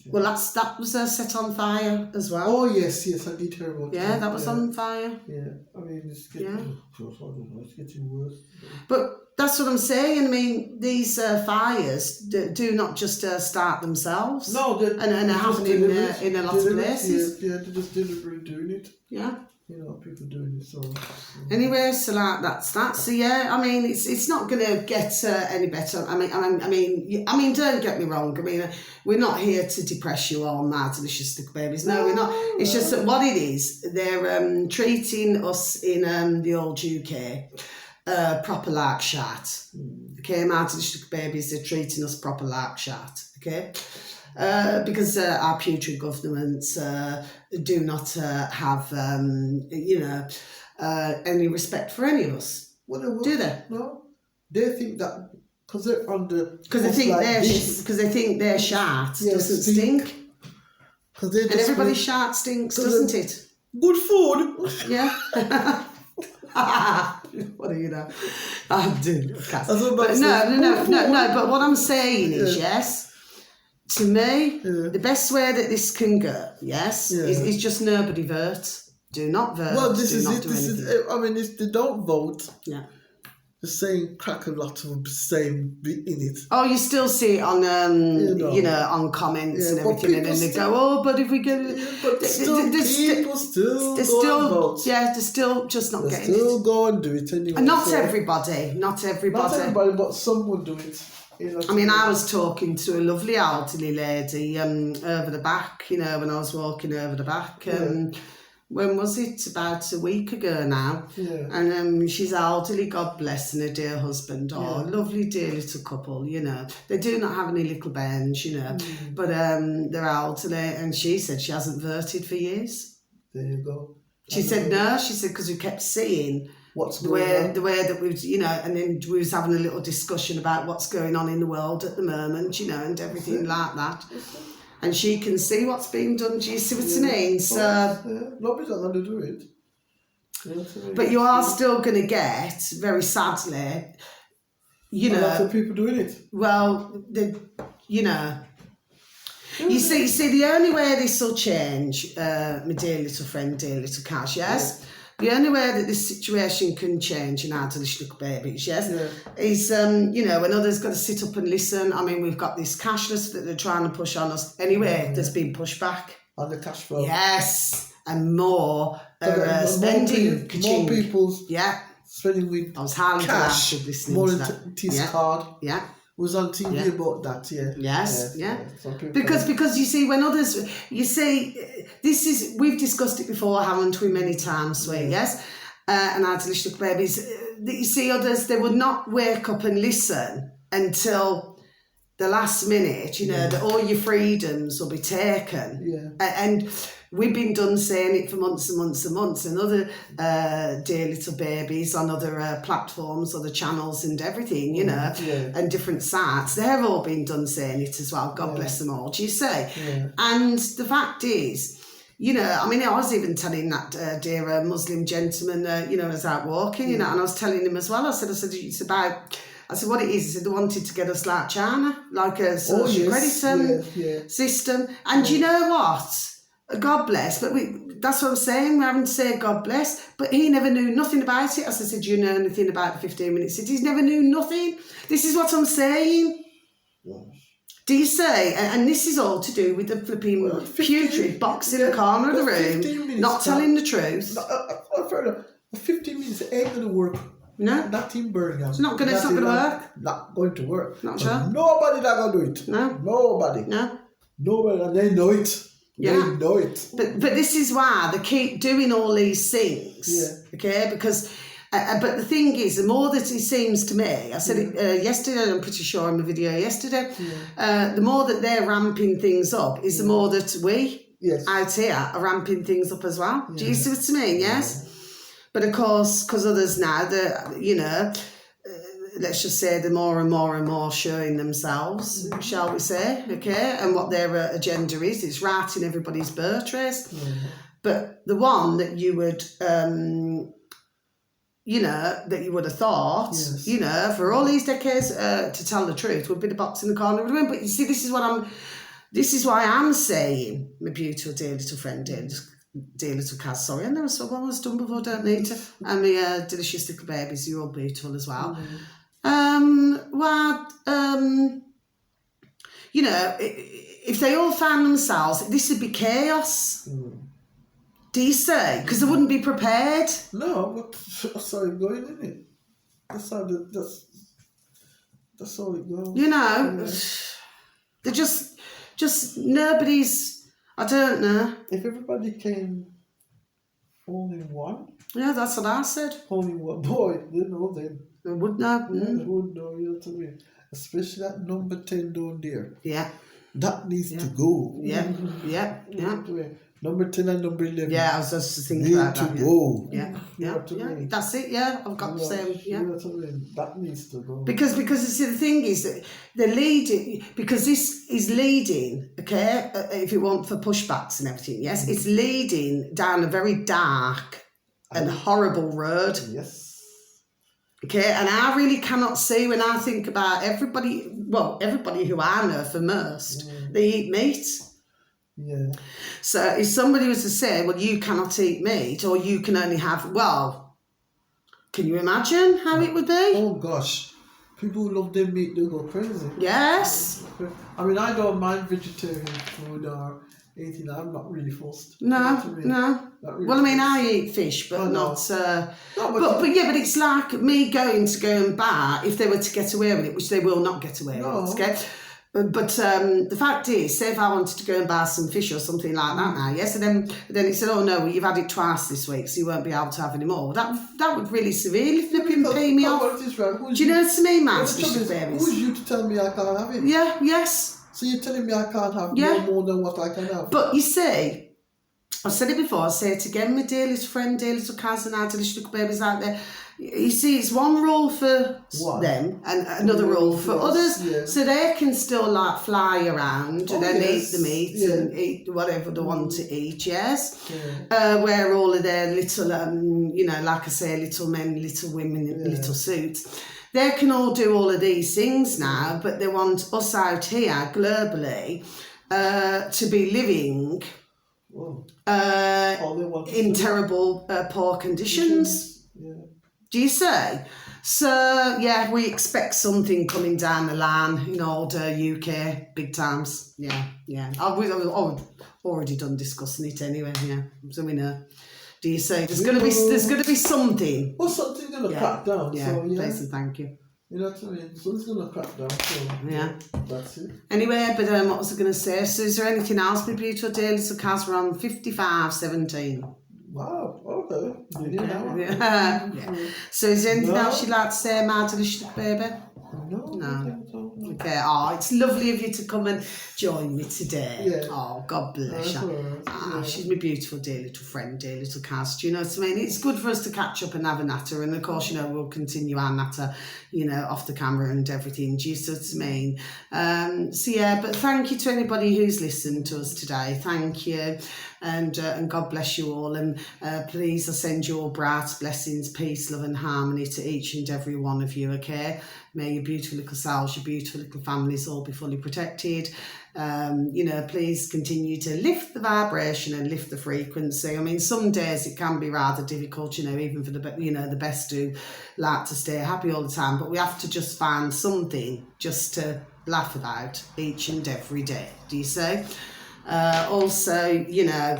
Well, that was set on fire as well. Oh, yes, I did hear about that. Yeah, that was on fire. Yeah, I mean, it's getting, it's getting worse. But that's what I'm saying. I mean, these fires do not just start themselves. No, and are happening in a lot of places. Yeah, they're just deliberately doing it. Yeah. You know, people doing it, so... Anyway, so like that's that. So yeah, I mean, it's not going to get any better. I mean, don't get me wrong. I mean, we're not here to depress you all, my delicious stick babies. No, we're not. It's just that what it is, they're treating us in the old UK proper like shit. Okay, my delicious babies, they're treating us proper like shit. Okay. Because our putrid governments do not have, any respect for any of us. Do they? No, they think that because they're under. Because they think their shart doesn't stink. And everybody's shart stinks, doesn't it? Good food. Yeah. What do you know? I'm doing but no. But what I'm saying is, yes. To me, the best way that this can go, is just nobody vote. Do not vote. Well, this is it. I mean, if they don't vote, they're saying crack a lot of them saying in it. Oh, you still see it on, on comments and everything, and then they go, but if we get it, people still vote. Yeah, they're still just not getting it. Still go and do it anyway. And not everybody, but some will do it. I mean, I was talking to a lovely elderly lady over the back, when I was walking over the back. When was it? About a week ago now. Yeah. And she's elderly, God bless, and her dear husband. Oh, lovely, dear little couple, They do not have any little bairns, but they're elderly. And she said she hasn't voted for years. There you go. She said no. She said because we kept seeing What's the going way on? the way that we was, you know, and then we was having a little discussion about what's going on in the world at the moment, you know, and everything like that. And she can see what's being done. Do you see what I mean? So, nobody's not going to do it. You know what I mean? but you are still going to get, very sadly, you know, lots of people doing it. well, you know. You see, the only way this will change, my dear little friend, dear little Cash, yes? The only way that this situation can change in our delicious little babies, yes, is, you know, when others got to sit up and listen. I mean, we've got this cashless that they're trying to push on us. Anyway, there's been pushed back. On the cash flow. Yes, and more spending. More people's spending with I was highly cash delighted listening more to than that. his card. Yeah. Was on TV about that, Yes. Some people Because you see, when others, you see, this is, we've discussed it before, haven't we, many times, sweet, yes? And our delicious little babies, you see others, they would not wake up and listen until the last minute, you know, that all your freedoms will be taken. And we've been done saying it for months and months and months, and other dear little babies on other platforms, other channels and everything, you know, and different sites, they've all been done saying it as well. God bless them all, do you see? And the fact is, you know, I mean, I was even telling that dear Muslim gentleman, you know, I was out walking, you know, and I was telling him as well, I said, it's about... I said, what it is, I said, they wanted to get us like China, like a social credit system. And you know what? God bless, but that's what I'm saying, we're having to say God bless, but he never knew nothing about it. I said, do you know anything about the 15-minute cities? Never knew nothing. This is what I'm saying. Do you say? And this is all to do with the flipping putrid box in the corner of the room, not telling the truth. Fair enough. 15 minutes ain't going to work. No. Not in Birmingham. It's not going to work. Not going to work. Not sure. Nobody not going to do it. No. Nobody. No. Nobody. And they know it. Yeah. They know it. But this is why they keep doing all these things. Okay? Because, but the thing is, the more that it seems to me, I said it yesterday, I'm pretty sure in the video yesterday, the more that they're ramping things up is the more that we out here are ramping things up as well. Do you see what I mean? Yes? But of course, because others now, you know, let's just say they're more and more and more showing themselves, shall we say, okay, and what their agenda is. It's right in everybody's birth trace. But the one that you would, you know, that you would have thought, you know, for all these decades, to tell the truth, would be the box in the corner of the room. But you see, this is why I'm saying, my beautiful dear little friend, dear little Cass, sorry, I know someone was done before, don't need to. And my delicious little babies, you're all beautiful as well. You know, if they all found themselves, this would be chaos. Do you say? Because they wouldn't be prepared. No, but that's how it's going, isn't it? That's how it goes. You know, they're just nobody's. I don't know. If everybody came only one. Yeah, that's what I said. Only one. Boy, they know them. They would know. They would know, you know what I mean? Especially that number 10 down there. Yeah. That needs to go. Yeah. Number 10 and number 11. Yeah, I was just thinking about that. Need to go. Yeah. That's it, I've got the same, You know what I mean? That needs to go. Because you see, the thing is that they're leading, because this is leading, okay, if you want for pushbacks and everything, yes, it's leading down a very dark and horrible road. Yes. Okay, and I really cannot see when I think about everybody who I know for most, they eat meat. Yeah. So if somebody was to say, well, you cannot eat meat, or you can only have, well, can you imagine how it would be? Oh, gosh. People who love their meat, they'll go crazy. Yes. I mean, I don't mind vegetarian food or anything. I'm not really forced. No. Really well, I mean, I eat fish, but not... But it's like me going to go and buy, if they were to get away with it, which they will not get away with, okay? But the fact is, say if I wanted to go and buy some fish or something like that now, yes, and then he said, oh no, well, you've had it twice this week, so you won't be able to have any more. That would really severely flipping pay me off. Do you know what I mean, man? Who's you to tell me I can't have it? Yeah, yes. So you're telling me I can't have no more than what I can have? But you see, I've said it before, I'll say it again, my dear little friend, dear little cousin, our delicious little babies out there. You see, it's one rule for them and another rule for others, so they can still like fly around and then eat the meat and eat whatever they want to eat, yes? Wear all of their little, you know, like I say, little men, little women, little suits. They can all do all of these things now, but they want us out here globally to be living in terrible, poor conditions. Do you say? So, yeah, we expect something coming down the line in older UK, big times. Yeah. I've already done discussing it anyway, so we know. Do you say there's going to be something? Well, something's going to crack down. Yeah, so, please and thank you. You know what I mean? So it's going to crack down. So, that's it. Anyway, but what was I going to say? So is there anything else, my beautiful dear little Kaz? We're on 55:17. Wow, okay. Yeah. So is there anything else you'd like to say, my delicious baby? No. Okay. Oh, it's lovely of you to come and join me today. Yeah. Oh, God bless her. She's my beautiful dear little friend, dear little Kaz. Do you know what I mean? It's good for us to catch up and have a natter, and of course, you know, we'll continue our natter, you know, off the camera and everything. Do you see what I mean? So yeah, but thank you to anybody who's listened to us today. Thank you. And God bless you all, and please I send you all bright blessings, peace, love and harmony to each and every one of you, okay? May your beautiful little selves, your beautiful little families all be fully protected. You know, please continue to lift the vibration and lift the frequency. I mean, some days it can be rather difficult, you know, even for the best do like to stay happy all the time, but we have to just find something just to laugh about each and every day. Do you say? Also, you know,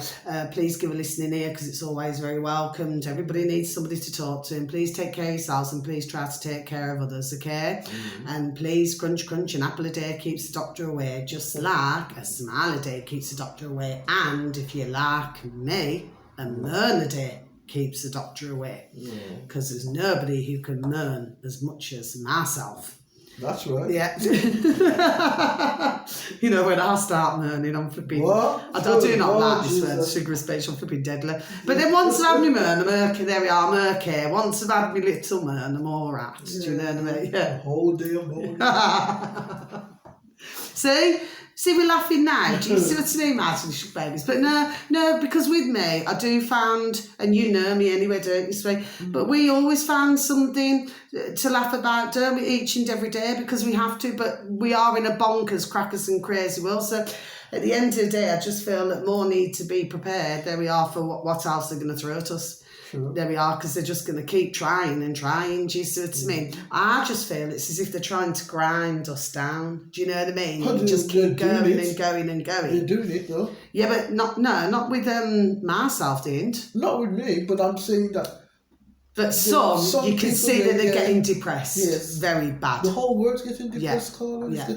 please give a listening ear because it's always very welcomed. Everybody needs somebody to talk to, and please take care of yourselves and please try to take care of others, okay? And please crunch, an apple a day keeps the doctor away, just like a smile a day keeps the doctor away. And if you're like me, a moan a day keeps the doctor away, because there's nobody who can moan as much as myself. That's right. Yeah. You know, when I start moaning, I'm flipping. I do not like this word, sugar speech, I'm flipping deadly. But then once I've had my moan, I'm okay, there we are, I'm okay. Once I've had my little moan, I'm all right. Do you know what I mean? Yeah. Whole day I'm See, we're laughing now. Do you see what I mean, Martin? Babies? But no, because with me, I do find, and you know me anyway, don't you, Sweet? But we always find something to laugh about, don't we, each and every day, because we have to, but we are in a bonkers, crackers and crazy world. So at the end of the day, I just feel that more need to be prepared. There we are for what else they're going to throw at us. There we are, because they're just going to keep trying and trying. Do you see what I mean? I just feel it's as if they're trying to grind us down. Do you know what I mean? And just keep going and going and going. They're doing it though. Yeah, but not with myself, didn't. Not with me, but I'm saying that. But some you can see that they're getting depressed. Yes. Very bad. The whole world's getting depressed, Carla. Yeah.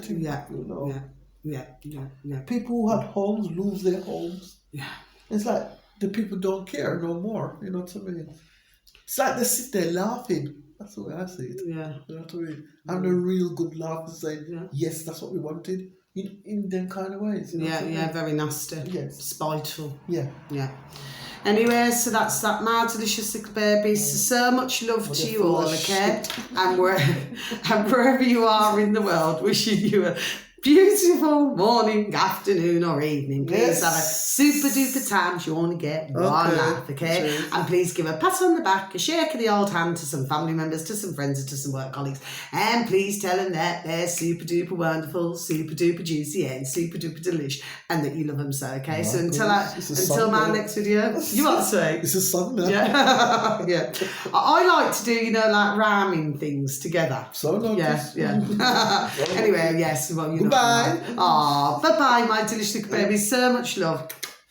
People who had homes lose their homes. Yeah. It's like the people don't care no more. You know what I mean? It's like they sit there laughing. That's the way I see it. Yeah. You know what I mean? And a real good laugh and say, yes, that's what we wanted. In them kind of ways. You know what I mean? Very nasty. Yes. Spiteful. Yeah. Anyway, so that's that, my delicious little babies. So much love to you all, okay? And wherever you are in the world, wishing you a beautiful morning, afternoon or evening. Please have a super duper time. You only get one laugh, okay? Cheers. And please give a pat on the back, a shake of the old hand to some family members, to some friends and to some work colleagues. And please tell them that they're super duper wonderful, super duper juicy and super duper delish, and that you love them so, okay? So until my next video, you want to say? It's a song now. Yeah. Yeah. I like to do, like rhyming things together. So nice. Yeah. Anyway, yes. Well, Goodbye. Oh, bye-bye, my delicious babies. So much love.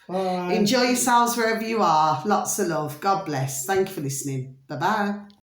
Bye. Enjoy yourselves wherever you are. Lots of love. God bless. Thank you for listening. Bye-bye.